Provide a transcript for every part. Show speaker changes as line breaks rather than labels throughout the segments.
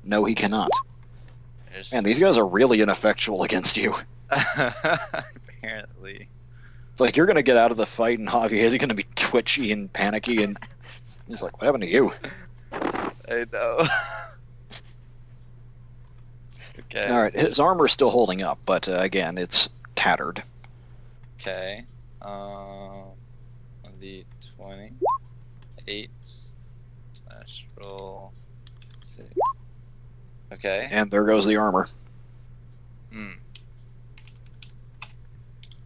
No, he cannot.
There's...
Man, these guys are really ineffectual against you.
Apparently.
It's like you're gonna get out of the fight, and Javier's gonna be twitchy and panicky, and he's like, "What happened to you?"
I know. Okay.
All right, his armor's still holding up, but again, it's tattered.
Okay. The 28 slash roll 6. Okay.
And there goes the armor.
Hmm.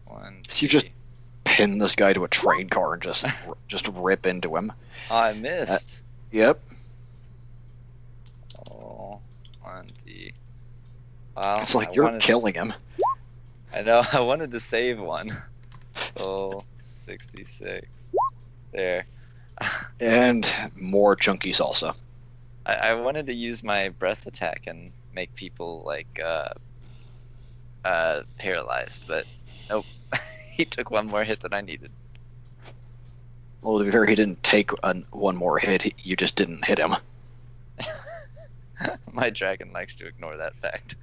One.
So you just pin this guy to a train car and just rip into him.
Oh, I missed.
Yep.
Oh, 1D. Wow.
It's like you're killing him.
I know. I wanted to save one. Oh, 66. There.
And more chunky salsa.
I wanted to use my breath attack and make people like paralyzed, but nope. He took one more hit than I needed.
Well, to be fair, he didn't take one more hit. You just didn't hit him.
My dragon likes to ignore that fact.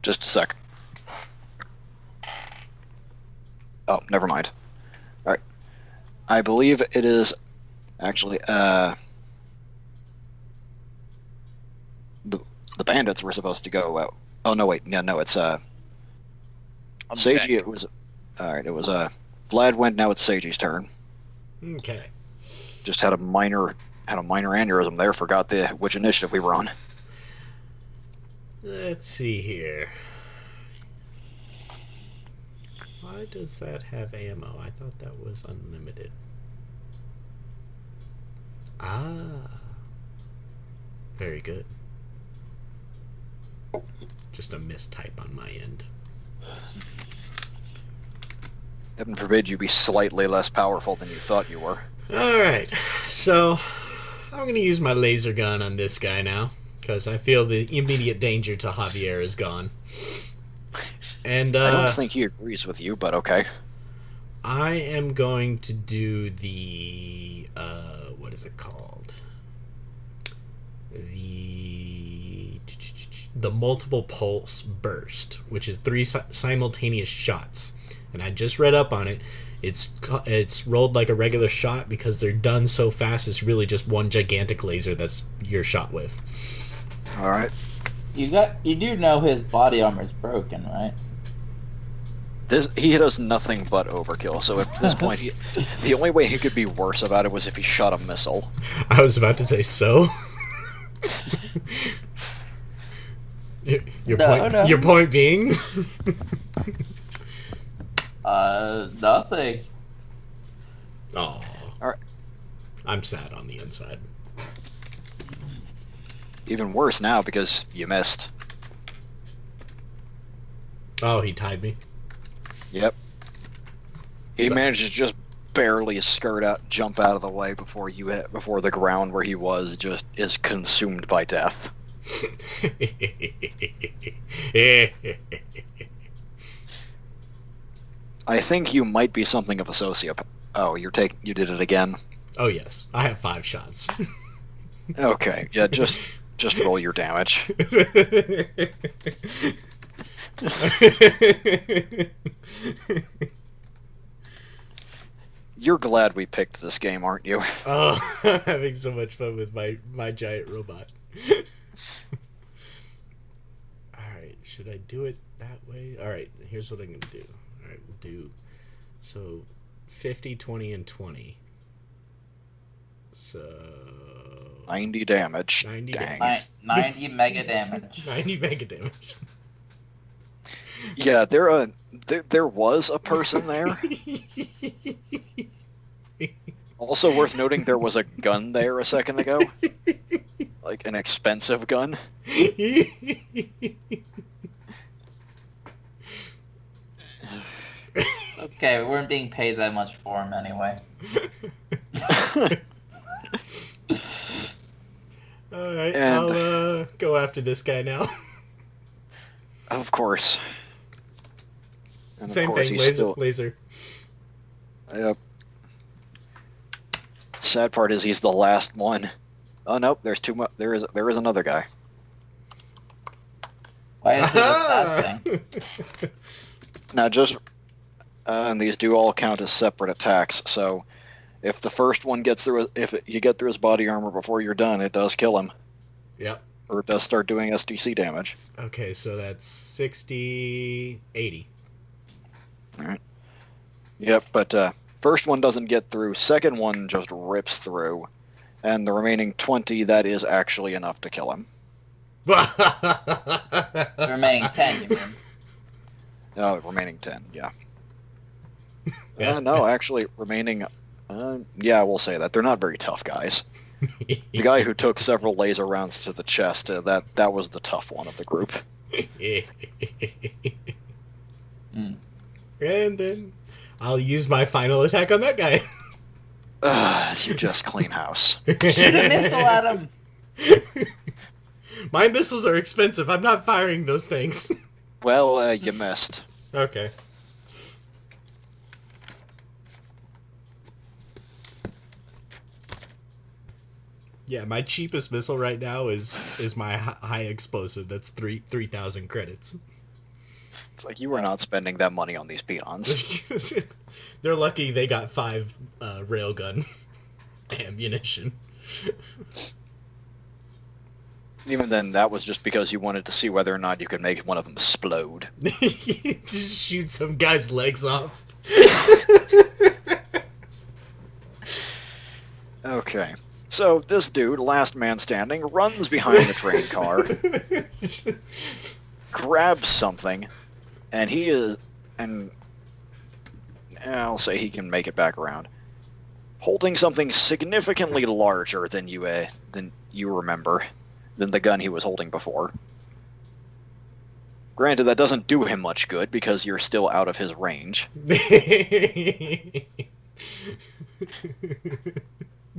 Just a sec. Oh, never mind. All right. I believe it is actually the bandits were supposed to go out. Oh no, wait, no, it's Seiji. It was all right. It was Vlad went. Now it's Seiji's turn.
Okay.
Just had a minor aneurysm there. Forgot which initiative we were on.
Let's see here. Why does that have ammo? I thought that was unlimited. Ah. Very good. Just a mistype on my end.
Heaven forbid you be slightly less powerful than you thought you were.
Alright, so I'm going to use my laser gun on this guy now, because I feel the immediate danger to Javier is gone. And
I don't think he agrees with you, but okay.
I am going to do the, what is it called? The multiple pulse burst, which is 3 simultaneous shots. And I just read up on it. It's rolled like a regular shot because they're done so fast. It's really just one gigantic laser that's you're shot with.
All right.
You do know his body armor is broken, right?
He does nothing but overkill. So at this point, the only way he could be worse about it was if he shot a missile.
I was about to say so. Your point being?
Nothing.
Oh.
Alright.
I'm sad on the inside.
Even worse now because you missed.
Oh, he tied me?
Yep. He managed to just barely jump out of the way before the ground where he was just is consumed by death. I think you might be something of a sociopath. Oh, you did it again.
Oh yes, I have 5 shots.
Okay, yeah, just roll your damage. You're glad we picked this game, aren't you?
Oh, I'm having so much fun with my giant robot. Alright, should I do it that way? Alright, here's what I'm going to do. Alright, we'll do... So, 50, 20, and 20. So...
90 damage.
90
Dang.
damage.
90 mega damage.
90 mega damage.
Yeah, there was a person there. Also worth noting, there was a gun there a second ago. Like an expensive gun.
Okay, we weren't being paid that much for him anyway.
Alright, I'll go after this guy now.
Of course. And
Same
of course
thing,
he's
laser.
Yep. Sad part is he's the last one. Oh nope, there's too much. There is another guy.
Why is it a sad thing?
Now just and these do all count as separate attacks. So if the first one gets through, you get through his body armor before you're done, it does kill him.
Yep.
Or it does start doing SDC damage.
Okay, so that's 60, 80.
All right. Yep, but first one doesn't get through. Second one just rips through, and the remaining 20, that is actually enough to kill him.
The remaining 10, you mean?
No, remaining 10, yeah. No, actually, remaining... yeah, we'll say that. They're not very tough guys. The guy who took several laser rounds to the chest, that was the tough one of the group.
And then I'll use my final attack on that guy.
You just clean house.
Shoot a missile at him!
My missiles are expensive. I'm not firing those things.
Well, you missed.
Okay. Yeah, my cheapest missile right now is my high explosive. That's 3,000 credits.
It's like you were not spending that money on these peons.
They're lucky they got 5 railgun ammunition.
Even then, that was just because you wanted to see whether or not you could make one of them explode.
Just shoot some guy's legs off.
Okay. So this dude, last man standing, runs behind the train car, grabs something, and I'll say he can make it back around, holding something significantly larger than you remember, than the gun he was holding before. Granted, that doesn't do him much good because you're still out of his range.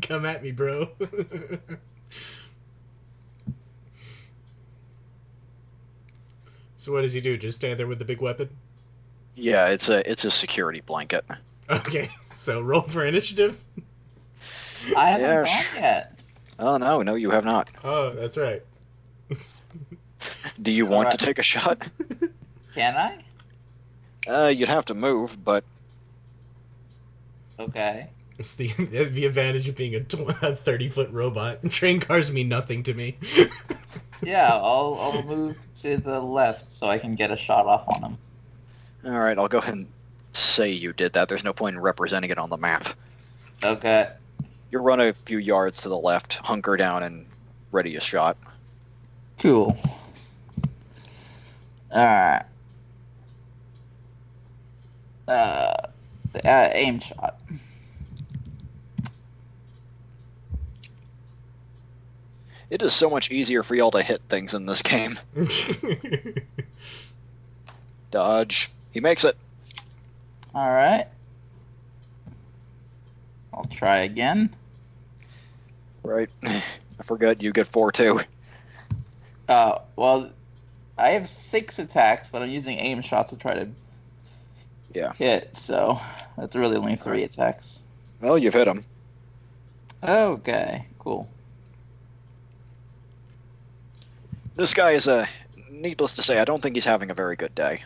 Come at me, bro. So what does he do? Just stand there with the big weapon?
Yeah, it's a security blanket.
Okay, so roll for initiative.
I haven't
Yeah,
gone yet.
Oh no, you have not.
Oh, that's right.
Do you want to
Alright.
take a shot?
Can I?
You'd have to move, but
Okay.
It's the advantage of being a 30-foot robot. Train cars mean nothing to me.
Yeah, I'll move to the left so I can get a shot off on him.
all right, I'll go ahead and say you did that. There's no point in representing it on the map.
Okay.
You run a few yards to the left, hunker down, and ready a shot.
Cool. Alright. Aim shot.
It is so much easier for y'all to hit things in this game. Dodge. He makes it.
Alright. I'll try again.
Right. I forgot you get 4 too.
Well, I have 6 attacks, but I'm using aim shots to try to hit, so that's really only 3 attacks.
Well, you've hit him.
Okay, cool.
This guy is needless to say, I don't think he's having a very good day.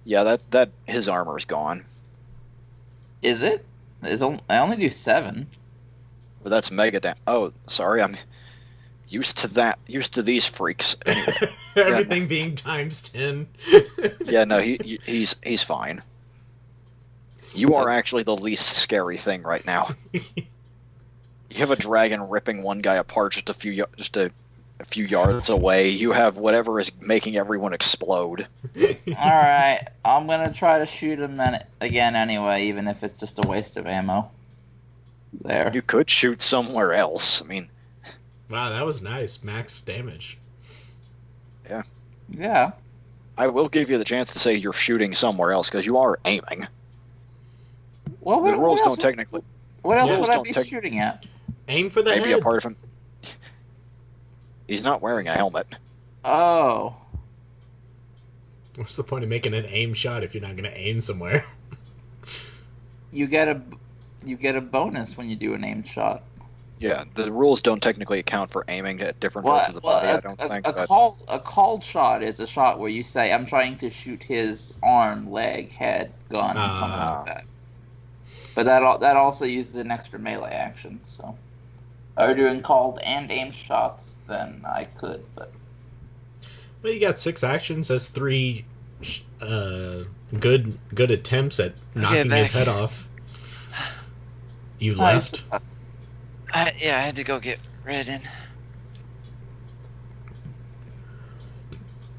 Yeah, that his armor is gone.
Is it? I only do 7.
But that's mega Oh, sorry, I'm used to these freaks. Anyway,
Everything being times 10.
yeah, no, he's fine. You are actually the least scary thing right now. You have a dragon ripping one guy apart just a few yards away. You have whatever is making everyone explode.
Alright, I'm gonna try to shoot him again anyway, even if it's just a waste of ammo. There.
You could shoot somewhere else. I mean,
Wow, that was nice. Max damage.
Yeah.
I will give you the chance to say you're shooting somewhere else because you are aiming.
Well,
The rules don't technically.
What else
rules
would I
don't
be shooting at?
Aim for the
Maybe
head.
a part of him. He's not wearing a helmet.
Oh.
What's the point of making an aim shot if you're not going to aim somewhere?
You get a bonus when you do an aim shot.
Yeah, the rules don't technically account for aiming at different parts of the body, I don't think.
A
But
called shot is a shot where you say, I'm trying to shoot his arm, leg, head, gun, something like that. But that also uses an extra melee action, so... If I were doing called and aimed shots, then I could, but...
Well, you got 6 actions. That's 3 good attempts at knocking his head off. You left?
I had to go get ridden.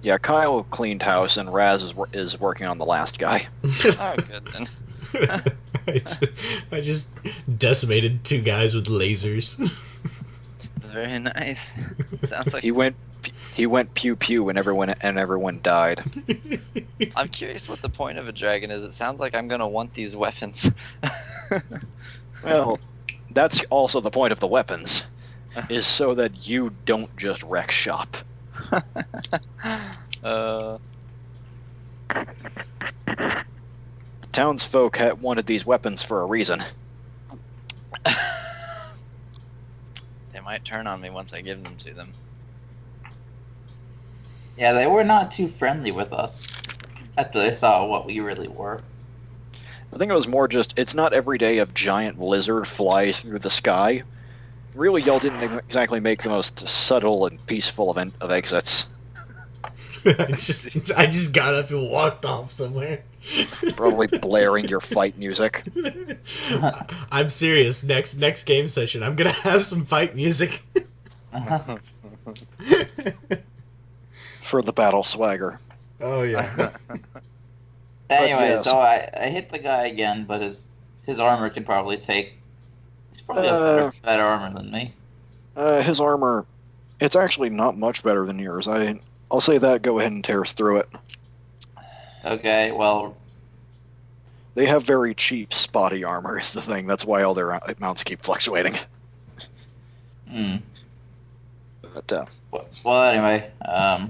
yeah, Kyle cleaned house, and Raz is working on the last guy.
Oh, good then.
I just decimated 2 guys with lasers.
Very nice. Sounds like
He went pew pew, and everyone died.
I'm curious what the point of a dragon is. It sounds like I'm gonna want these weapons.
Well, that's also the point of the weapons, is so that you don't just wreck shop. The townsfolk wanted these weapons for a reason.
They might turn on me once I give them to them.
Yeah, they were not too friendly with us after they saw what we really were.
I think it was more just, it's not every day a giant lizard flies through the sky. Really, y'all didn't exactly make the most subtle and peaceful of exits.
I just got up and walked off somewhere.
Probably blaring your fight music.
I'm serious. Next game session, I'm gonna have some fight music.
For the battle swagger.
Oh yeah.
Anyway,
yes.
so I hit the guy again, but his armor can probably take... He's probably a better armor than me.
His armor, it's actually not much better than yours. I'll say that. Go ahead and tear us through it.
Okay, well...
They have very cheap, spotty armor is the thing. That's why all their amounts keep fluctuating. But,
well, anyway, I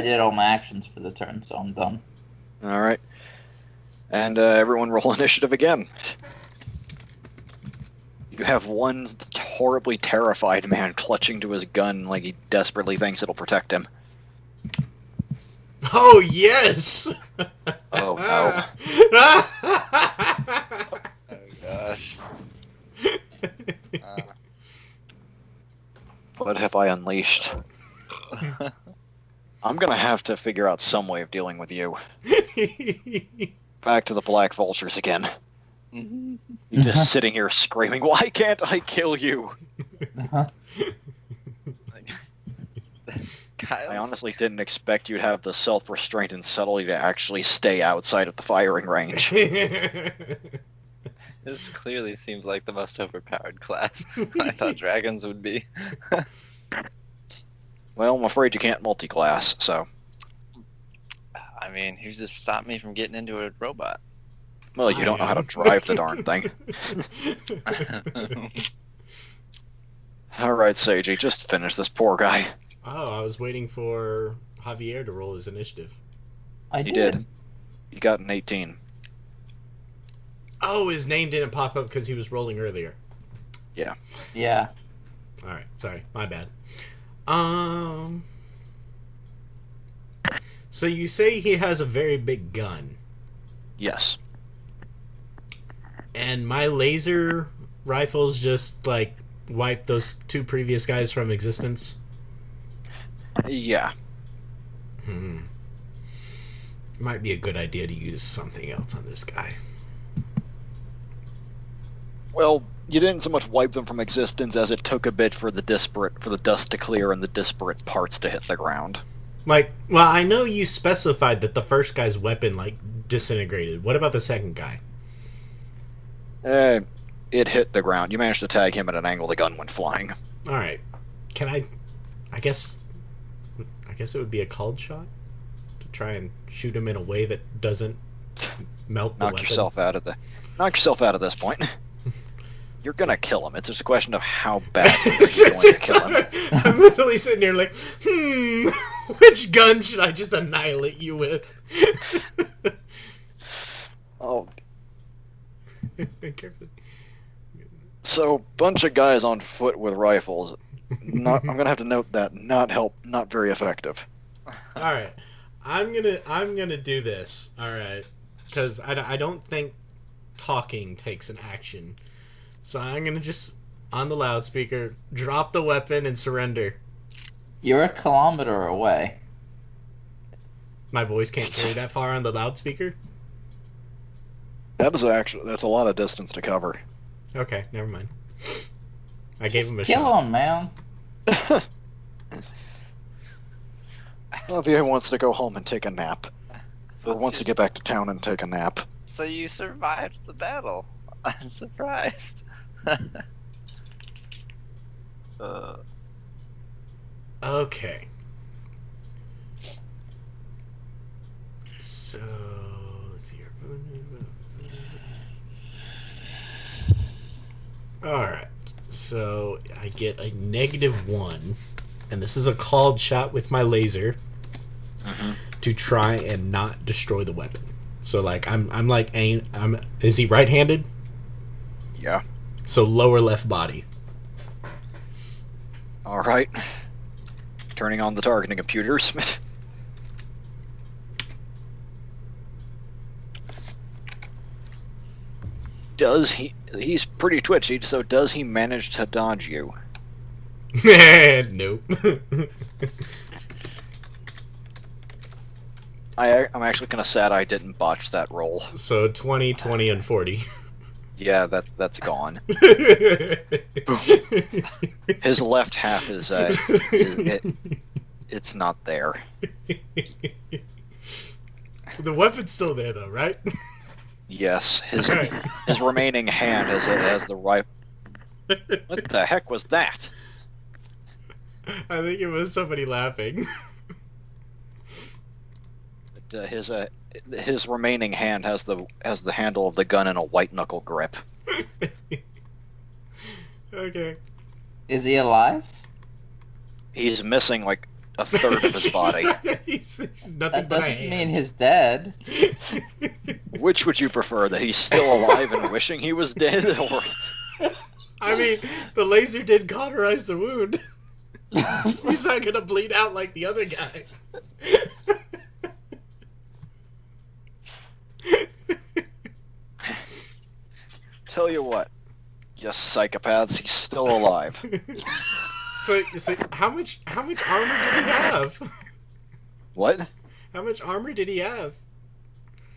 did all my actions for the turn, so I'm done.
Alright. And everyone roll initiative again. You have one horribly terrified man clutching to his gun like he desperately thinks it'll protect him.
Oh yes!
Oh no.
Oh gosh.
What have I unleashed? I'm gonna have to figure out some way of dealing with you. Back to the Black Vultures again. You're just sitting here screaming, why can't I kill you? I honestly didn't expect you'd have the self-restraint and subtlety to actually stay outside of the firing range.
This clearly seems like the most overpowered class I thought dragons would be.
Well, I'm afraid you can't multi-class, so...
I mean, who's to stop me from getting into a robot?
Well, you don't know how to drive the darn thing. Alright, Seiji, just finish this poor guy.
Oh, I was waiting for Javier to roll his initiative.
He did. He got an 18.
Oh, his name didn't pop up because he was rolling earlier.
Yeah.
Yeah.
Alright, sorry. My bad. So you say he has a very big gun.
Yes.
And my laser rifles just, like, wipe those 2 previous guys from existence?
Yeah.
Might be a good idea to use something else on this guy.
Well, you didn't so much wipe them from existence as it took a bit for the dust to clear and the disparate parts to hit the ground.
Like, well, I know you specified that the first guy's weapon, like, disintegrated. What about the second guy?
It hit the ground. You managed to tag him at an angle the gun went flying.
Alright. Can I guess it would be a called shot? To try and shoot him in a way that doesn't melt the weapon?
Knock yourself out of this point. You're gonna kill him. It's just a question of how bad you're going to kill him.
I'm literally sitting here like, which gun should I just annihilate you with?
Oh.
Carefully.
So, bunch of guys on foot with rifles. I'm gonna have to note that not very effective.
All right, I'm gonna do this. All right, because I don't think talking takes an action, so I'm gonna just on the loudspeaker drop the weapon and surrender.
You're a kilometer away.
My voice can't carry that far on the loudspeaker.
That's a lot of distance to cover.
Okay, never mind. I gave him a
Kill
shot.
him, man.
Javier wants to go home and take a nap. Or wants to get back to town and take a nap.
So you survived the battle. I'm surprised.
Okay. So let's see here. Alright. So I get a -1. And this is a called shot with my laser to try and not destroy the weapon. So like is he right-handed?
Yeah.
So lower left body.
Alright. Turning on the targeting computers. He's pretty twitchy, so does he manage to dodge you?
Nope.
I'm actually kind of sad I didn't botch that roll.
So 20, 20, and 40.
Yeah, that's gone. His left half it's not there.
The weapon's still there, though, right?
Yes, his
Right.
his remaining hand has the rifle. What the heck was that?
I think it was somebody laughing.
But, his remaining hand has the handle of the gun in a white knuckle grip.
Okay.
Is he alive?
He's missing like a third of his body.
he's nothing
That
but a
doesn't
hand.
mean he's dead.
Which would you prefer, that he's still alive and wishing he was dead, or?
I mean, the laser did cauterize the wound. He's not gonna bleed out like the other guy.
Tell you what, you psychopaths, he's still alive.
So how much armor did he have?
What?
How much armor did he have?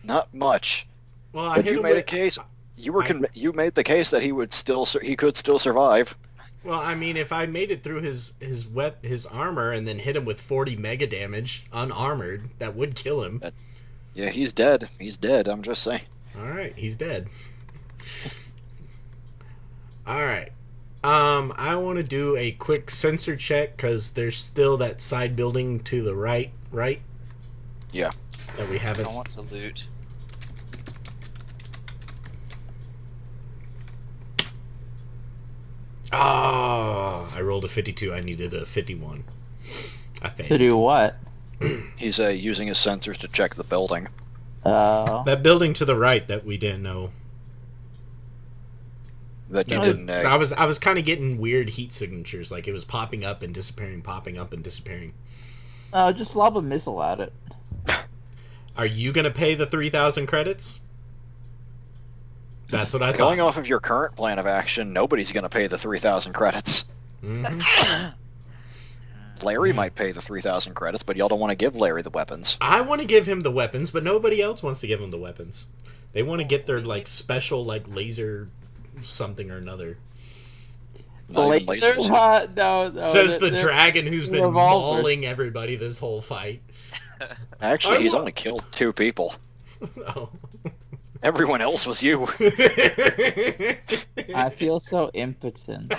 Not much.
Well, I
But
hit
you
him
made a
with.
case. You made the case that he could still survive.
Well, I mean, if I made it through his armor and then hit him with 40 mega damage unarmored, that would kill him.
Yeah, he's dead. He's dead. I'm just saying.
All right, he's dead. All right. I want to do a quick sensor check because there's still that side building to the right?
Yeah.
That we haven't.
I want to loot.
Oh, I rolled a 52. I needed a 51. I
To
failed.
do what?
He's using his sensors to check the building.
That building to the right that we didn't know.
That you
That
didn't
was, I was kind of getting weird heat signatures, like it was popping up and disappearing, popping up and disappearing.
Just lob a missile at it.
Are you gonna pay the 3,000 credits? That's what I thought.
Going off of your current plan of action, nobody's going to pay the 3,000 credits.
Mhm.
Larry might pay the 3,000 credits, but y'all don't want to give Larry the weapons.
I want to give him the weapons, but nobody else wants to give him the weapons. They want to get their like special like laser something or another.
Not even
Laser?
lasers.
No.
Says the dragon who's been
revolvers.
mauling everybody this whole fight.
Actually,
I
he's
wa-
only killed 2 people.
Oh.
Everyone else was you.
I feel so impotent.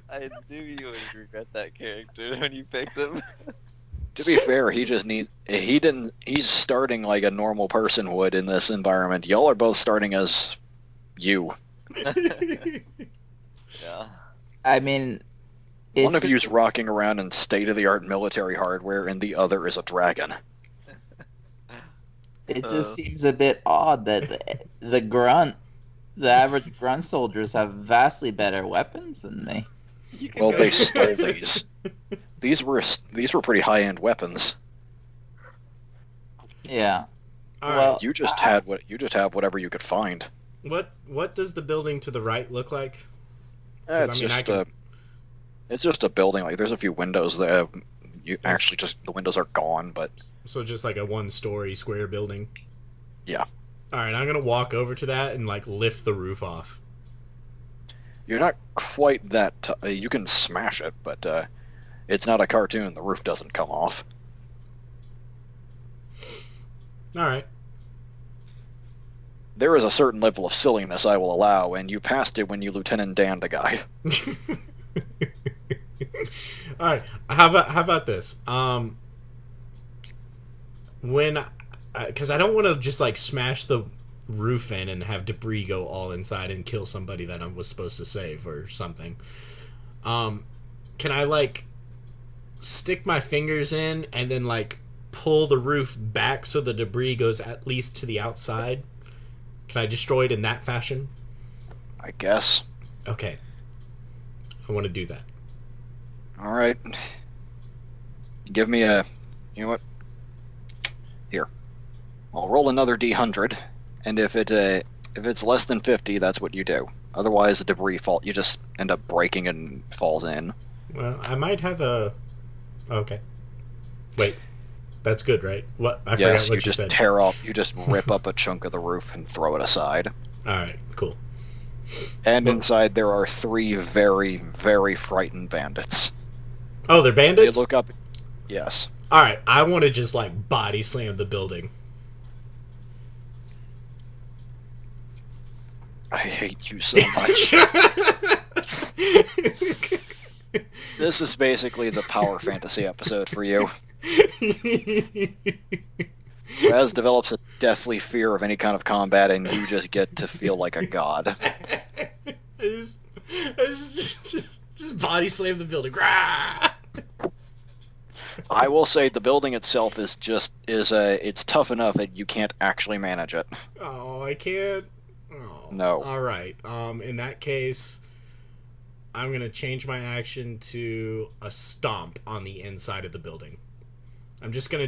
I knew you would regret that character when you picked him.
To be fair, he's starting like a normal person would in this environment. Y'all are both starting as you.
Yeah.
I mean,
One of you's rocking around in state-of-the-art military hardware, and the other is a dragon.
It just seems a bit odd that the grunt the average grunt soldiers have vastly better weapons than me.
Well, they stole these. These were pretty high-end weapons.
Yeah.
All
Well,
right.
You just have whatever you could find.
What does the building to the right look like?
It's just a building. Like there's a few windows there. The windows are gone, but
So just like a one-story square building.
yeah,
All right, I'm gonna walk over to that and like lift the roof off.
you're not quite that. You can smash it, but it's not a cartoon. The roof doesn't come off.
All right.
There is a certain level of silliness I will allow, and you passed it when you Lieutenant Danned a guy.
All right. How about this? Because I don't want to just like smash the roof in and have debris go all inside and kill somebody that I was supposed to save or something. Can I like stick my fingers in and then like pull the roof back so the debris goes at least to the outside? Can I destroy it in that fashion?
I guess.
Okay. I want to do that.
All right. Give me a. You know what? Here. I'll roll another D100, and if it's less than 50, that's what you do. Otherwise, the debris fall. You just end up breaking and falls in.
Well, I might have a. Okay. Wait. That's good, right? What? I forgot what you said.
You just rip up a chunk of the roof and throw it aside.
All right, cool.
And inside there are 3 very, very frightened bandits.
Oh, they're bandits?
They look up. Yes.
All right, I want to just like body slam the building.
I hate you so much. This is basically the power fantasy episode for you. Raz develops a deathly fear of any kind of combat, and you just get to feel like a god.
I just body slam the building. Grah!
I will say the building itself is it's tough enough that you can't actually manage it.
Oh, I can't. Oh.
No.
All right. In that case, I'm gonna change my action to a stomp on the inside of the building. I'm just gonna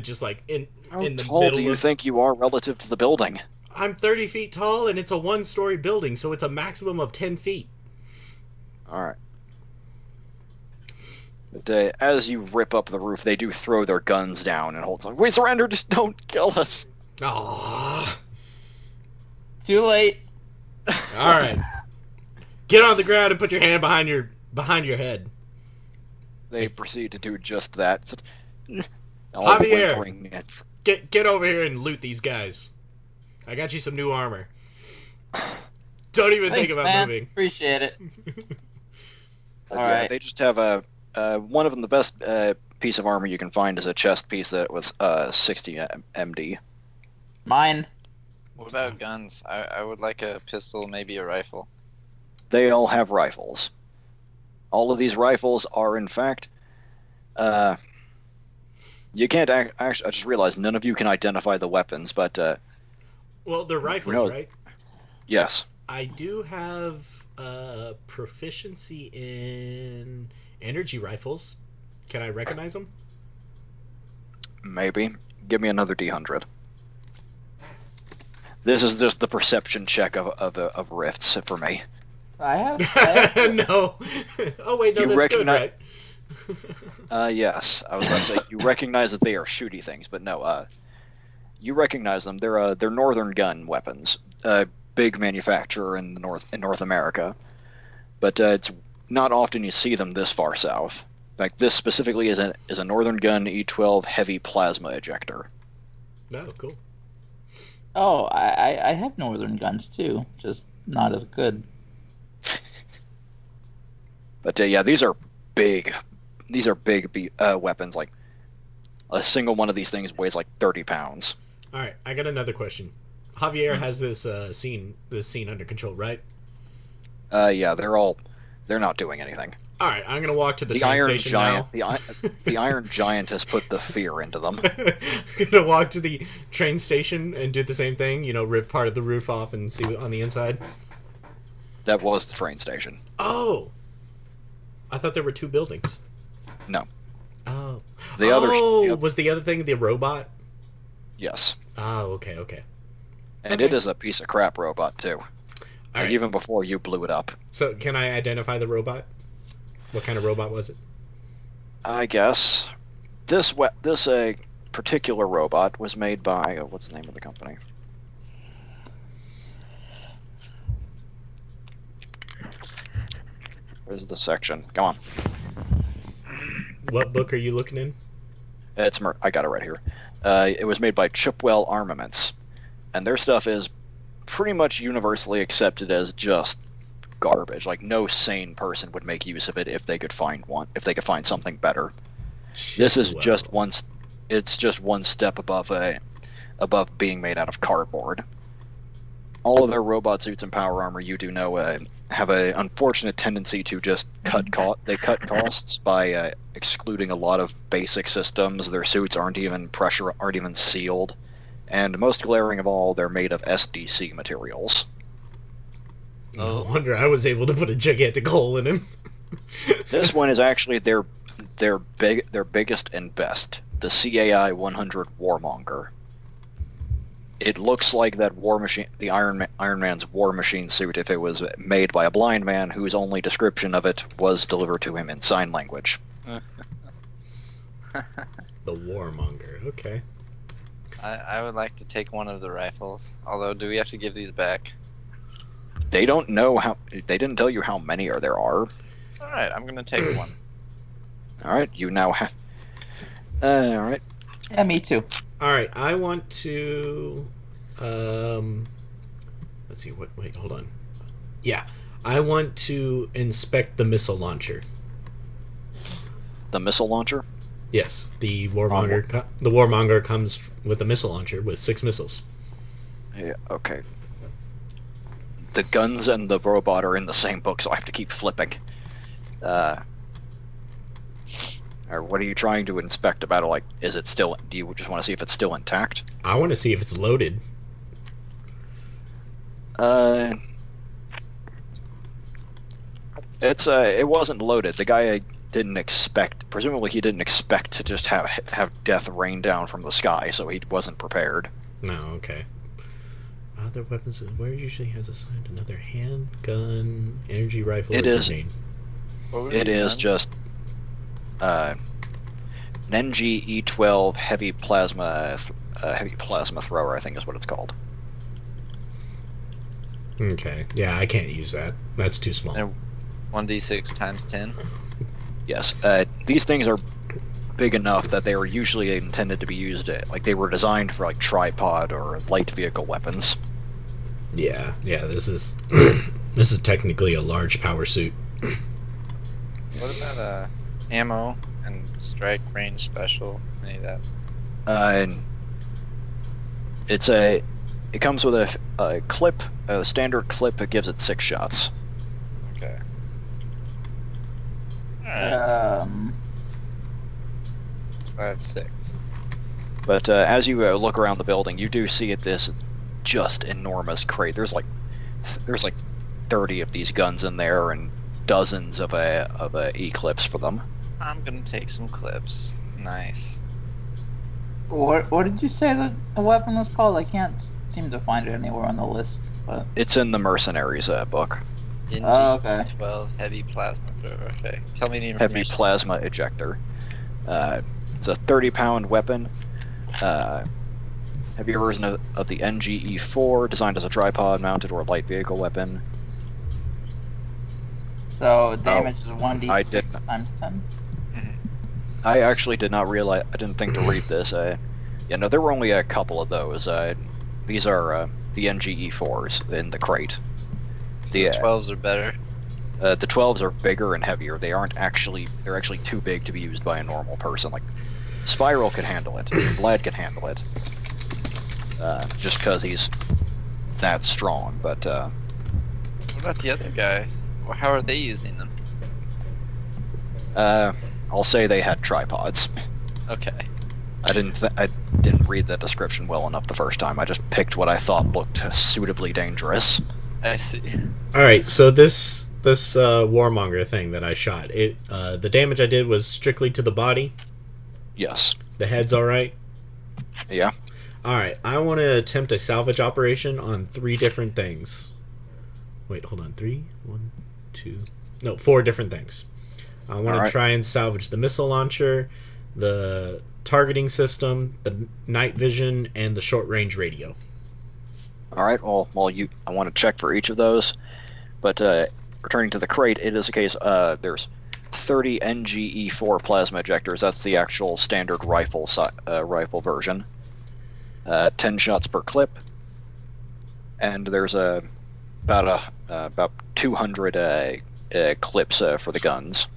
in
How
the
tall
middle.
do you think you are relative to the building?
I'm 30 feet tall, and it's a one-story building, so it's a maximum of 10 feet.
All right. But as you rip up the roof, they do throw their guns down and hold. We surrender. Just don't kill us.
Aww.
Too late.
All right. Get on the ground and put your hand behind your head.
They proceed to do just that.
Javier, get over here and loot these guys. I got you some new armor. Don't even think about
man.
moving.
Appreciate it. All
Yeah,
right.
they just have one of them. The best piece of armor you can find is a chest piece that was 60 MD.
Mine.
What about guns? I would like a pistol, maybe a rifle.
They all have rifles. All of these rifles are, in fact, you can't actually. I just realized none of you can identify the weapons, but
Well, they're rifles,
No.
right?
yes,
I do have proficiency in energy rifles. Can I recognize them?
maybe. Give me another D100. This is just the perception check of rifts for me.
I have.
No. Oh wait, no,
You
that's
recognize-
good, right?
Yes, I was about to say you recognize that they are shooty things, but no, you recognize them. They're northern gun weapons, big manufacturer in North America, but it's not often you see them this far south. In fact, this specifically is a northern gun E12 heavy plasma ejector.
No, cool.
Oh, I have northern guns too, just not as good.
But yeah, these are big. These are big weapons. Like a single one of these things weighs like 30 pounds.
All right, I got another question. Javier has this scene under control, right?
Yeah, they're not doing anything.
All right, I'm gonna walk to the
The
train
Iron
station
Giant,
now.
the Iron Giant has put the fear into them.
I'm gonna walk to the train station and do the same thing. You know, rip part of the roof off and see on the inside.
That was the train station.
Oh, I thought there were 2 buildings.
No.
Oh, was the other thing the robot?
Yes.
Oh, okay.
And
Okay.
it is a piece of crap robot too.
All right.
Even before you blew it up.
So, can I identify the robot? What kind of robot was it?
I guess this particular robot was made by what's the name of the company? Where's the section? Come on.
What book are you looking in?
I got it right here. It was made by Chipwell Armaments, and their stuff is pretty much universally accepted as just garbage. Like no sane person would make use of it if they could find something better. This is just one. It's just one step above being made out of cardboard. All of their robot suits and power armor, you do know, have an unfortunate tendency to just cut costs by excluding a lot of basic systems. Their suits aren't even sealed, and most glaring of all, they're made of SDC materials.
No wonder I was able to put a gigantic hole in him.
This one is actually their biggest and best, the CAI 100 Warmonger. It looks like that War Machine, the Iron Man's War Machine suit, if it was made by a blind man whose only description of it was delivered to him in sign language.
The Warmonger, okay.
I would like to take one of the rifles. Although, do we have to give these back?
They don't know how. They didn't tell you how many there are.
All right, I'm gonna take one.
All right, you now have. All right.
Yeah, me too.
All right, I want to. Let's see. Wait, hold on. Yeah, I want to inspect the missile launcher.
The missile launcher?
Yes, the Warmonger. The Warmonger comes with a missile launcher with 6 missiles.
Yeah. Okay. The guns and the robot are in the same book, so I have to keep flipping. Or what are you trying to inspect about it? Like, is it still? Do you just want to see if it's still intact?
I want to see if it's loaded.
It wasn't loaded. The guy didn't expect. Presumably, he didn't expect to just have death rain down from the sky, so he wasn't prepared.
No, okay. Other weapons. Where usually has assigned another handgun, energy rifle.
It
or
is.
grenade?
It is just an NG E12 heavy plasma thrower, I think is what it's called.
Okay. Yeah, I can't use that. That's too small.
And 1d6 times 10.
Yes. These things are big enough that they were usually intended to be used. Like they were designed for like tripod or light vehicle weapons.
Yeah. This is this is technically a large power suit.
What about ammo and strike range special? Any of that?
It comes with a clip, a standard clip. It gives it 6 shots.
Okay. Alright. So I have 6.
But as you look around the building, you do see this just enormous crate. There's like 30 of these guns in there, and dozens of E-clips for them.
I'm gonna take some clips. Nice.
What did you say the weapon was called? I can't seem to find it anywhere on the list. But
It's in the Mercenaries book.
Oh, okay.
12 heavy plasma thrower. Okay. Tell me the information.
Heavy plasma ejector. It's a 30-pound weapon. Heavier version of the NGE4, designed as a tripod-mounted or light vehicle weapon.
So damage is
I
1d6 times 10.
I actually did not realize. I didn't think to read this. There were only a couple of those. These are the NGE4s in the crate. The
12s are better.
The 12s are bigger and heavier. They're actually too big to be used by a normal person. Like Spiral could handle it. Vlad could handle it. Just because he's that strong. But
What about the other guys? Well, how are they using them?
I'll say they had tripods.
Okay.
I didn't read the description well enough the first time. I just picked what I thought looked suitably dangerous.
I see.
All right, so this warmonger thing that I shot, the damage I did was strictly to the body.
Yes.
The head's all right.
Yeah.
All right, I want to attempt a salvage operation on 3 different things. Wait, hold on. 3, 1, 2, no, 4 different things. I want to try and salvage the missile launcher, the targeting system, the night vision, and the short range radio.
All right. Well, I want to check for each of those, but returning to the crate, it is a case. There's 30 NGE4 plasma ejectors. That's the actual standard rifle version. 10 shots per clip, and there's about 200 clips for the guns.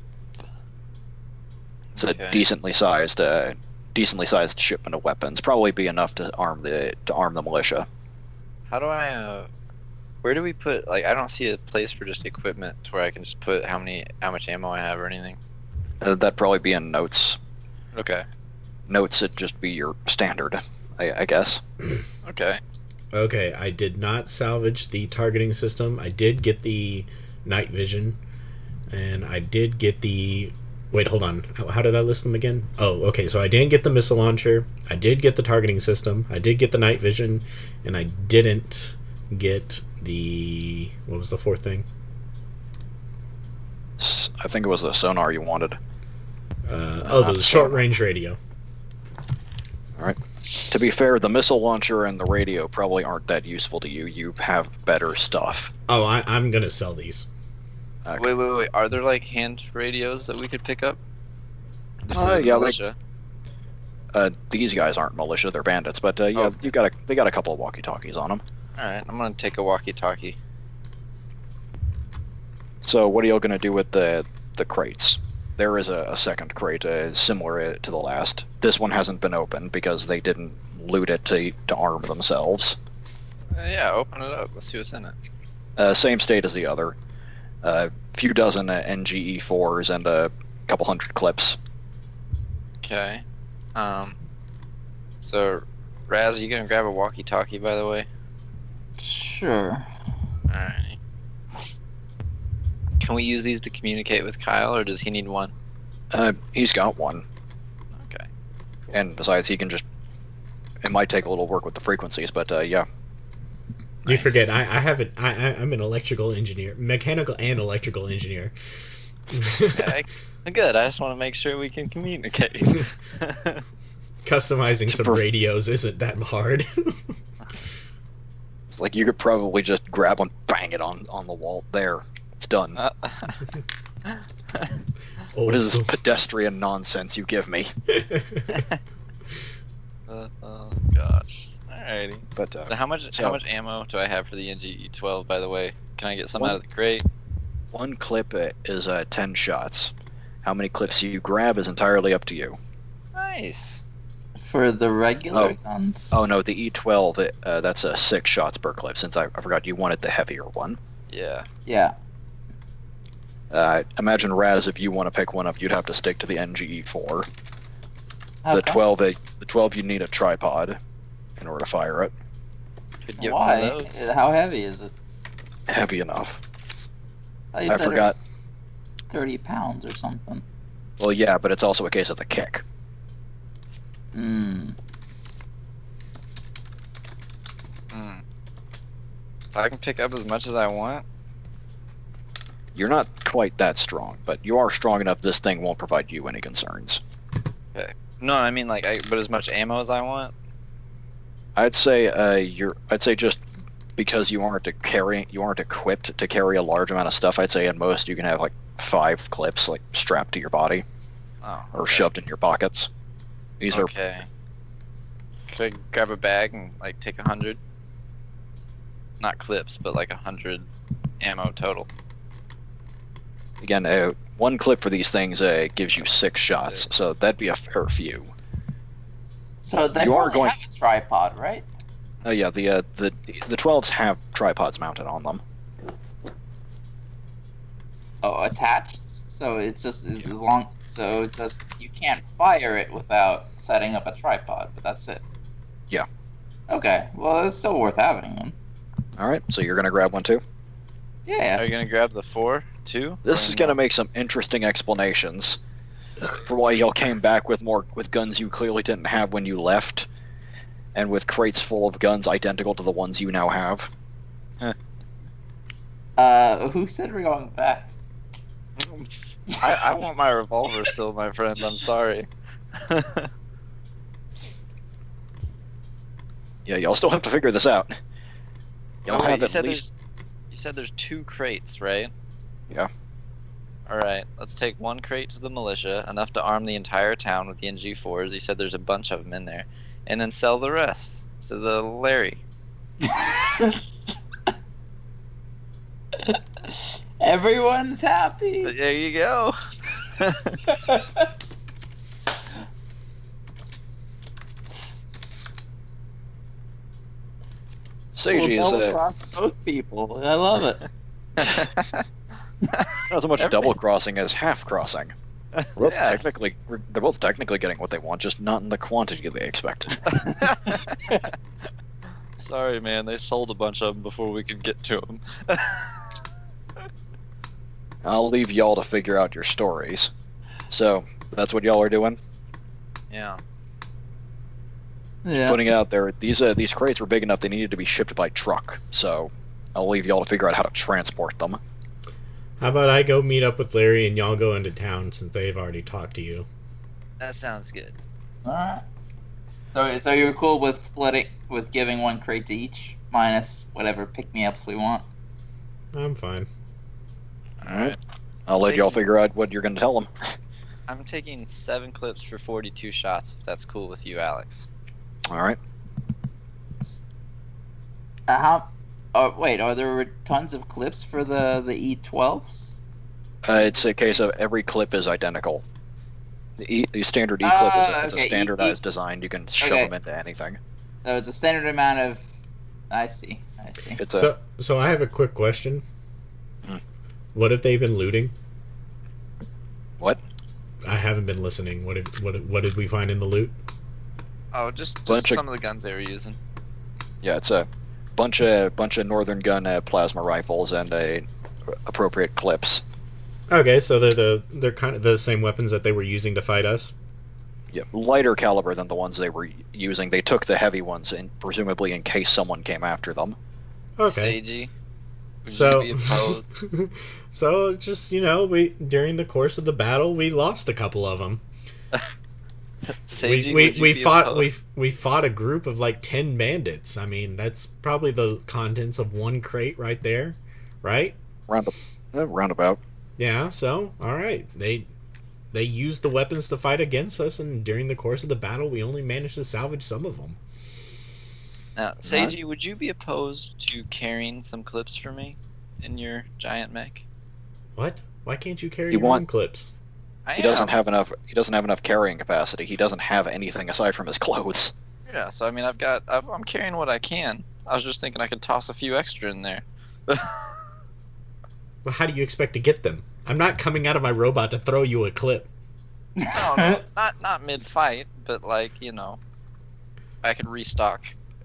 It's a decently sized shipment of weapons. Probably be enough to arm the militia.
How do I where do we put, like, I don't see a place for just equipment to where I can just put how much ammo I have or anything.
That'd probably be in notes.
Okay.
Notes would just be your standard, I guess.
Okay.
Okay, I did not salvage the targeting system. I did get the night vision, and I did get the... Wait, hold on. How did I list them again? Oh, okay, so I didn't get the missile launcher. I did get the targeting system. I did get the night vision, and I didn't get the... What was the 4th thing?
I think it was the sonar you wanted.
The short-range radio.
Alright. To be fair, the missile launcher and the radio probably aren't that useful to you. You have better stuff.
Oh, I'm gonna sell these.
Okay.
Wait. Are there, like, hand radios that we could pick up? This is
yeah,
militia.
These guys aren't militia, they're bandits, but yeah,
Oh.
they got a couple of walkie-talkies on them.
Alright, I'm gonna take a walkie-talkie.
So what are you gonna do with the crates? There is a second crate similar to the last. This one hasn't been opened because they didn't loot it to arm themselves.
Yeah, open it up. Let's see what's in it.
Same state as the other. A few dozen NGE4s and a couple hundred clips.
Okay. So, Raz, you gonna grab a walkie-talkie, by the way?
Sure.
Alright. Can we use these to communicate with Kyle, or does he need one?
He's got one.
Okay.
And besides, he can just... It might take a little work with the frequencies, but yeah.
You
Nice.
forget, I have it. I'm an electrical engineer, mechanical and electrical engineer.
Okay. Good. I just want to make sure we can communicate.
Customizing some radios isn't that hard.
It's like you could probably just grab one, bang it on the wall. There. It's done. What is this pedestrian nonsense you give me?
Oh gosh. Alrighty.
But
So how much ammo do I have for the NGE-12, by the way? Can I get some
One-
out of the crate?
one clip is 10 shots. How many clips you grab is entirely up to you.
Nice.
For the regular guns?
Oh no, the E12 that's 6 shots per clip. Since I forgot you wanted the heavier one.
Yeah.
Yeah.
Imagine Raz, if you want to pick one up, you'd have to stick to the NGE4. The
Okay.
12 you need a tripod in order to fire it.
Could get
Why?
one of those.
How heavy is it?
Heavy enough.
You
I
said it
forgot.
was 30 pounds or something.
Well, yeah, but it's also a case of the kick.
Hmm.
So I can pick up as much as I want.
You're not quite that strong, but you are strong enough this thing won't provide you any concerns.
No, I mean, like, but as much ammo as I want.
I'd say just because you aren't equipped to carry a large amount of stuff. I'd say at most you can have like 5 clips like strapped to your body
Oh.
or
okay.
shoved in your pockets. These are
Okay. Could I grab a bag and like take 100? Not clips, but like 100 ammo total.
again one clip for these things gives you 6 shots, so that'd be a fair few.
So they
You are
only
going-
have a tripod, right?
Yeah, the 12s have tripods mounted on them.
Oh, attached? So it's just as long. So it just you can't fire it without setting up a tripod, but that's it.
Yeah.
Okay. Well, it's still worth having them.
All right, so you're gonna grab one too.
Yeah.
Are you gonna grab the 4 too?
This is going to make some interesting explanations for why y'all came back with guns you clearly didn't have when you left, and with crates full of guns identical to the ones you now have.
Who said we're going back?
I want my revolver still, my friend. I'm sorry.
Yeah, y'all still have to figure this out. Y'all
Wait,
have at least...
You said there's 2 crates, right?
Yeah.
Alright, let's take 1 crate to the militia, enough to arm the entire town with the NG4s. You said there's a bunch of them in there. And then sell the rest to the Larry.
Everyone's happy.
There you go.
Seiji
We'll
is
double-cross both people. I love it.
not so much double crossing as half crossing. They're
Yeah.
both technically getting what they want, just not in the quantity they expected.
Sorry, man. They sold a bunch of them before we could get to them.
I'll leave y'all to figure out your stories. So that's what y'all are doing.
Yeah.
Yeah.
Putting it out there. These crates were big enough; they needed to be shipped by truck. So I'll leave y'all to figure out how to transport them.
How about I go meet up with Larry and y'all go into town since they've already talked to you?
That sounds good.
Alright. So you're cool with giving 1 crate to each, minus whatever pick-me-ups we want?
I'm fine.
All right. I'll let y'all figure out what you're going to tell them.
I'm taking 7 clips for 42 shots, if that's cool with you, Alex.
All right.
Wait, are there tons of clips for the E12s?
It's a case of every clip is identical. The standard E clip is a
okay.
standardized design. You can shove them into anything.
So it's a standard amount of... I see.
It's a
So I have a quick question.
Hmm.
What have they been looting?
what?
I haven't been listening. What did we find in the loot?
Oh, just
Bunch of-
some of the guns they were using.
Yeah, it's a bunch of northern gun plasma rifles and appropriate clips.
Okay, so they're kind of the same weapons that they were using to fight us.
Yeah, lighter caliber than the ones they were using. They took the heavy ones, presumably in case someone came after them.
Okay.
Seiji, would
So,
you be opposed?
so it's just we during the course of the battle we lost a couple of them.
Seiji, would you
we
be
fought
opposed?
we fought a group of like 10 bandits. I mean that's probably the contents of 1 crate right there, right?
Roundabout.
Yeah. So all right, they used the weapons to fight against us, and during the course of the battle we only managed to salvage some of them.
Now, Seiji, would you be opposed to carrying some clips for me in your giant mech?
What? Why can't you carry
You
your
want-
own clips?
He doesn't have enough. He doesn't have enough carrying capacity. He doesn't have anything aside from his clothes.
Yeah, so I mean, I'm carrying what I can. I was just thinking I could toss a few extra in there.
Well, how do you expect to get them? I'm not coming out of my robot to throw you a clip.
No, not mid fight, but like I could restock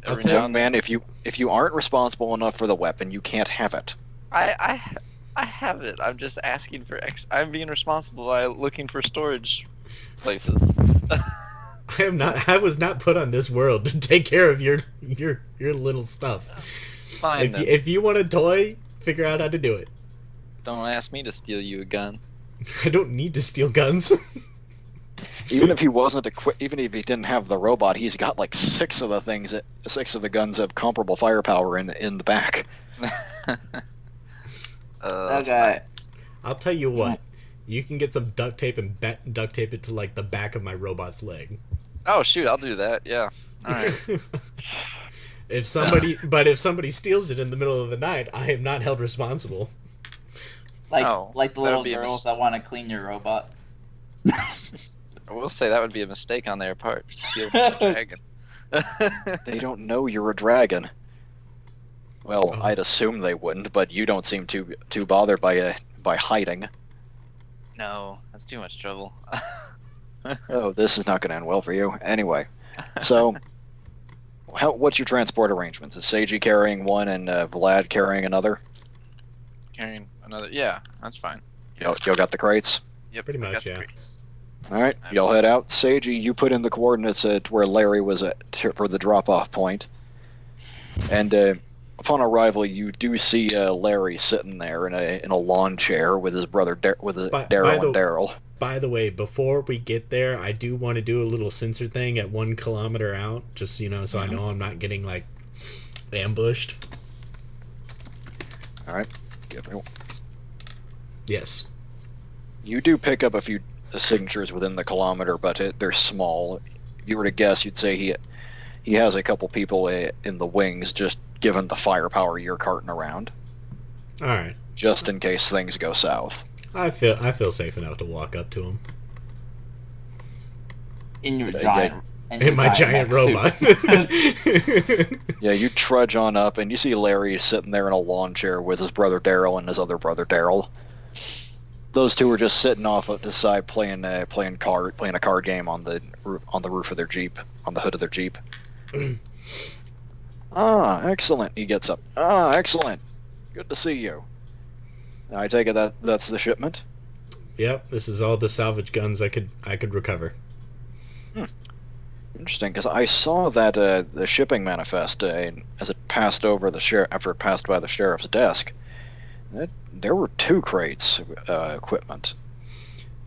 I'll
every
tell
now
Young
and then.
man, if you aren't responsible enough for the weapon, you can't have it.
I have it. I'm just asking for I'm being responsible by looking for storage places.
I was not put on this world to take care of your little stuff.
Fine. Then.
If you want a toy, figure out how to do it.
Don't ask me to steal you a gun.
I don't need to steal guns.
Even if he wasn't even if he didn't have the robot, he's got like 6 of the guns of comparable firepower in the back.
Okay.
I'll tell you what. You can get some duct tape and duct tape it to like the back of my robot's leg.
Oh shoot, I'll do that. Yeah. All right.
If somebody steals it in the middle of the night, I am not held responsible.
Like
Oh,
the
that
little
would be a
girls that want to clean your robot.
I will say that would be a mistake on their part. Steal from a dragon.
They don't know you're a dragon. Well,
Oh.
I'd assume they wouldn't, but you don't seem too bothered by hiding.
No, that's too much trouble.
Oh, this is not going to end well for you. Anyway, so what's your transport arrangements? Is Seiji carrying one and Vlad carrying another?
Carrying another. Yeah, that's fine.
Y'all got the crates?
Yep.
Pretty
I got
much,
the
yeah.
crates.
All right, y'all head out. Seiji, you put in the coordinates to where Larry was at for the drop-off point. And upon arrival, you do see Larry sitting there in a lawn chair with his brother Daryl and Daryl.
By the way, before we get there, I do want to do a little sensor thing at 1 kilometer out, just so I know I'm not getting like ambushed.
All right, give me.
Yes.
You do pick up a few signatures within the kilometer, but they're small. If you were to guess, you'd say he has a couple people in the wings, just given the firepower you're carting around.
All right.
Just in case things go south.
I feel safe enough to walk up to him.
In your
Yeah,
In my giant robot.
Yeah, you trudge on up, and you see Larry sitting there in a lawn chair with his brother Daryl and his other brother Daryl. Those two are just sitting off at the side playing a card game on the roof of their Jeep, on the hood of their Jeep. Ah, excellent. He gets up. Ah, excellent. Good to see you. I take it that's the shipment.
Yep, this is all the salvage guns I could recover.
Interesting, because I saw that the shipping manifest as it passed over after it passed by the sheriff's desk. There were 2 crates equipment.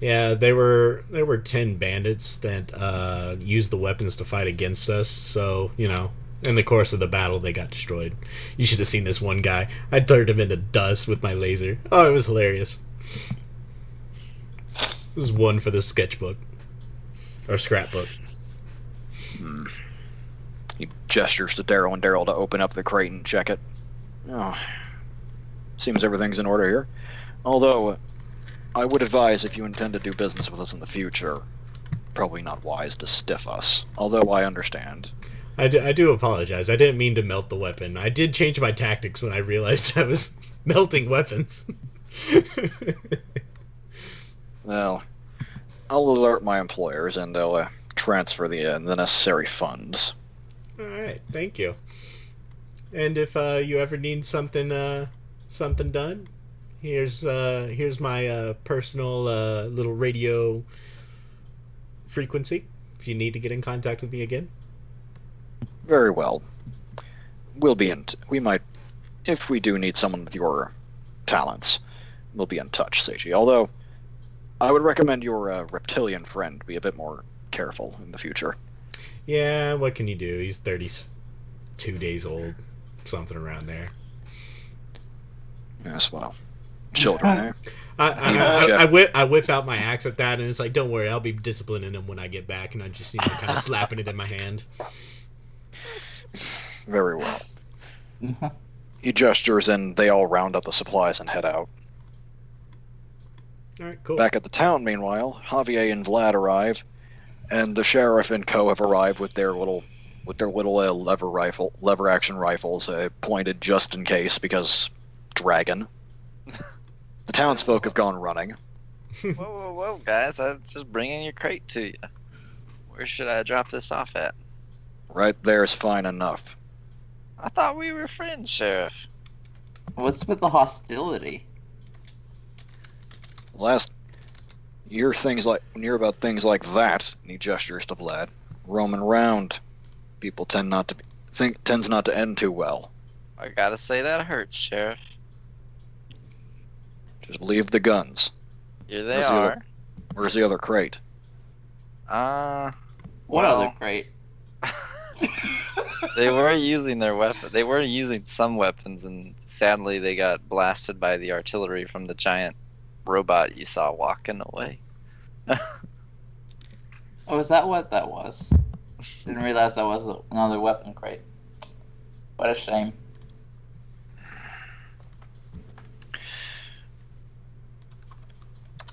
Yeah, there were 10 bandits that used the weapons to fight against us. So in the course of the battle, they got destroyed. You should have seen this one guy. I turned him into dust with my laser. Oh, it was hilarious. This is one for the sketchbook or scrapbook.
He gestures to Daryl and Daryl to open up the crate and check it. Oh, seems everything's in order here. Although, I would advise if you intend to do business with us in the future, probably not wise to stiff us. Although I understand.
I do apologize. I didn't mean to melt the weapon. I did change my tactics when I realized I was melting weapons.
Well, I'll alert my employers, and they'll transfer the necessary funds.
All right, thank you. And if you ever need something done, here's my personal little radio frequency. If you need to get in contact with me again.
Very well. We'll be we might, if we do need someone with your talents, we'll be in touch, Seiji. Although, I would recommend your reptilian friend be a bit more careful in the future.
Yeah, what can you do? He's 32 days old, something around there.
Yes, well, children, eh?
I whip out my axe at that, and it's like, don't worry, I'll be disciplining him when I get back, and I just kind of slapping it in my hand.
Very well. He gestures, and they all round up the supplies and head out.
All right, cool.
Back at the town, meanwhile, Javier and Vlad arrive, and the sheriff and co have arrived with their little lever action rifles pointed just in case, because dragon. The townsfolk have gone running.
Whoa, guys! I'm just bringing your crate to you. Where should I drop this off at?
Right there's fine enough.
I thought we were friends, Sheriff.
What's with the hostility?
When you hear about things like that, and he gestures to Vlad, roaming around, people tends not to end too well.
I gotta say that hurts, Sheriff.
Just leave the guns.
Here they are.
Where's the other crate?
What other crate?
They were using their weapon. They were using some weapons, and sadly, they got blasted by the artillery from the giant robot you saw walking away.
Oh, is that what that was? Didn't realize that was another weapon crate. What a shame.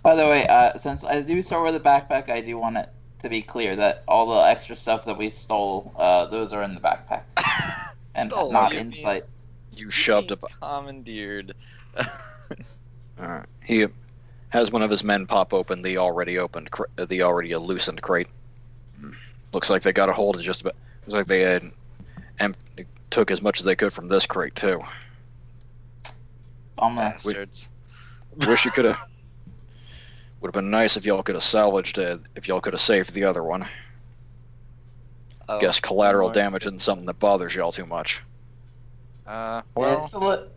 By the way, since I do start with a backpack, I do want it to be clear that all the extra stuff that we stole, those are in the backpack. And
Stole,
not
you
inside.
You shoved up.
Commandeered.
Alright. He has one of his men pop open the already loosened crate. Looks like they got a hold of just about. Looks like they took as much as they could from this crate too.
Bummer.
Bastards.
Wish you could have. Would have been nice if y'all could have salvaged it. If y'all could have saved the other one.
Oh,
Guess collateral
more.
damage isn't something that bothers y'all too much.
Well,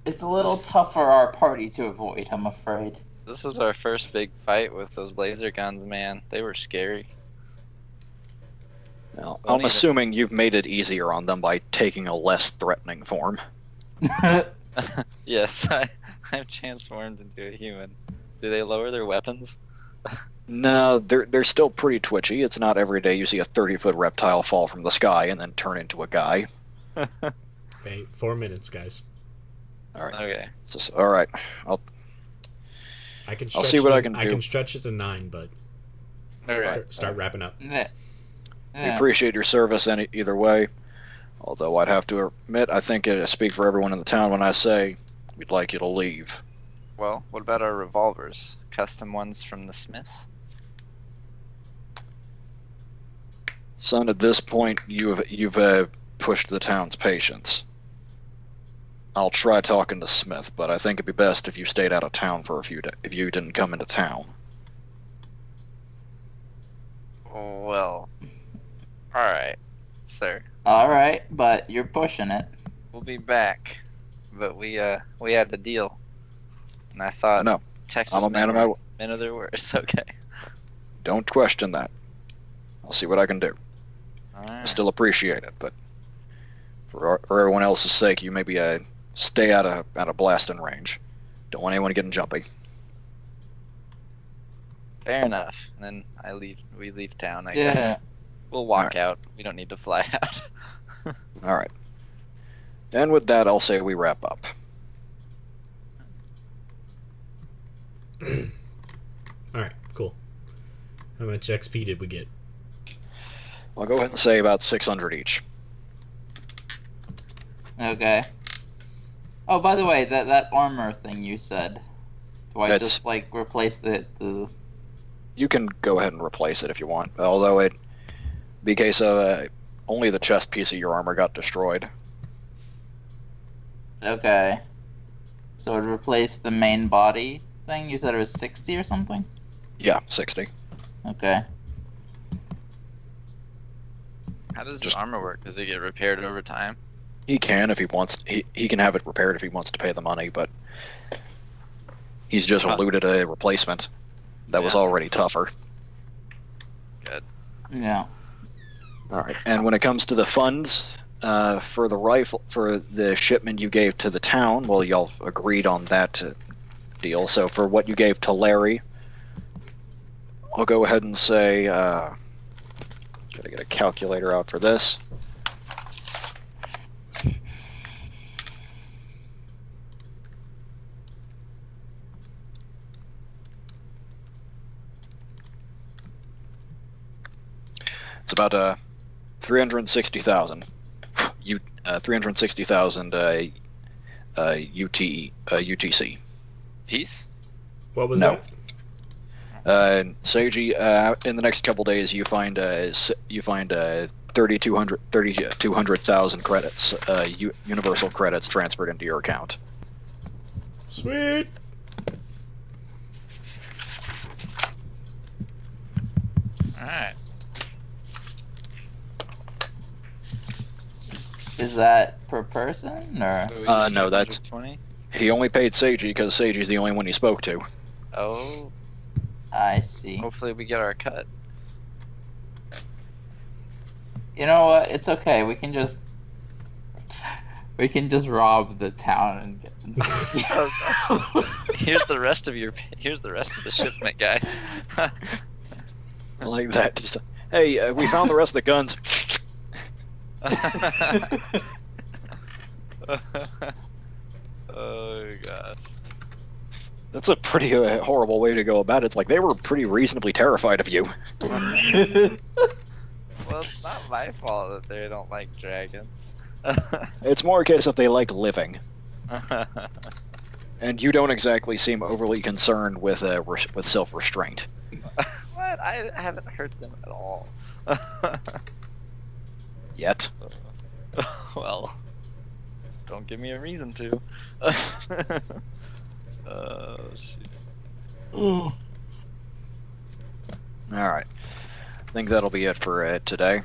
It's a little tough for our party to avoid, I'm afraid.
this was our first big fight with those laser guns, man. They were scary.
Well,
Well,
I'm
neither.
assuming you've made it easier on them by taking a less threatening form.
Yes, I've transformed into a human. Do they lower their weapons?
No, they're still pretty twitchy. It's not every day you see a 30-foot reptile fall from the sky and then turn into a guy.
Hey, 4 minutes, guys.
All right.
Okay.
All right.
I can
I'll
stretch
see what
it
I
to-
can do.
I can stretch it to 9, but
Alright.
start wrapping up.
Yeah.
We appreciate your service either way. Although I'd have to admit, I think I speak for everyone in the town when I say we'd like you to leave.
Well, what about our revolvers? Custom ones from the smith?
Son, at this point, you've pushed the town's patience. I'll try talking to Smith, but I think it'd be best if you stayed out of town for a few days. If you didn't come into town.
Well, alright, sir.
Alright, but you're pushing it.
We'll be back. But we had a deal. And I thought
No,
Texas
I'm a man of
men
my.
were men of their words. Okay.
Don't question that. I'll see what I can do. I
Alright.
still appreciate it, but for everyone else's sake, you maybe stay out of blasting range. Don't want anyone getting jumpy.
Fair enough. And then we leave town, I
Yeah.
guess. We'll walk
Alright.
out. We don't need to fly out.
All right. And with that, I'll say we wrap up.
Alright, cool. How much XP did we get?
I'll go ahead and say about 600 each.
Okay. Oh, by the way, that armor thing you said. Do I
That's-
just like replace the
You can go ahead and replace it if you want, although it be case of only the chest piece of your armor got destroyed.
Okay. So it replaced the main body thing? You said it was 60 or something?
Yeah, 60.
Okay.
How does
Just-
the armor work? Does it get repaired over time?
He can if he wants. He can have it repaired if he wants to pay the money, but he's just
Huh.
eluded a replacement that was
Yeah.
already tougher.
Yeah.
All right. And when it comes to the funds for the rifle, for the shipment you gave to the town, well, y'all agreed on that deal. So for what you gave to Larry, I'll go ahead and say, gotta get a calculator out for this. It's about 360,000. 360,000 UTC.
Peace?
What was
No.
that?
Seiji, in the next couple days, you find 3,200,000 credits, universal credits transferred into your account.
Sweet!
Alright.
Is that per person or?
So we
No,
just got
that's-
120?
He only paid Seiji because Seiji's the only one he spoke to.
Oh,
I see.
hopefully we get our cut.
You know what? It's okay. We can just rob the town and get.
Here's the rest of the shipment, guys.
Like that. Just, hey, we found the rest of the guns.
Oh gosh.
That's a pretty horrible way to go about it. It's like they were pretty reasonably terrified of you.
Well, it's not my fault that they don't like dragons.
It's more a case of they like living, and you don't exactly seem overly concerned with self-restraint.
What? I haven't hurt them at all.
Yet.
Well, Don't give me a reason to. Oh shit.
All right. I think that'll be it for today.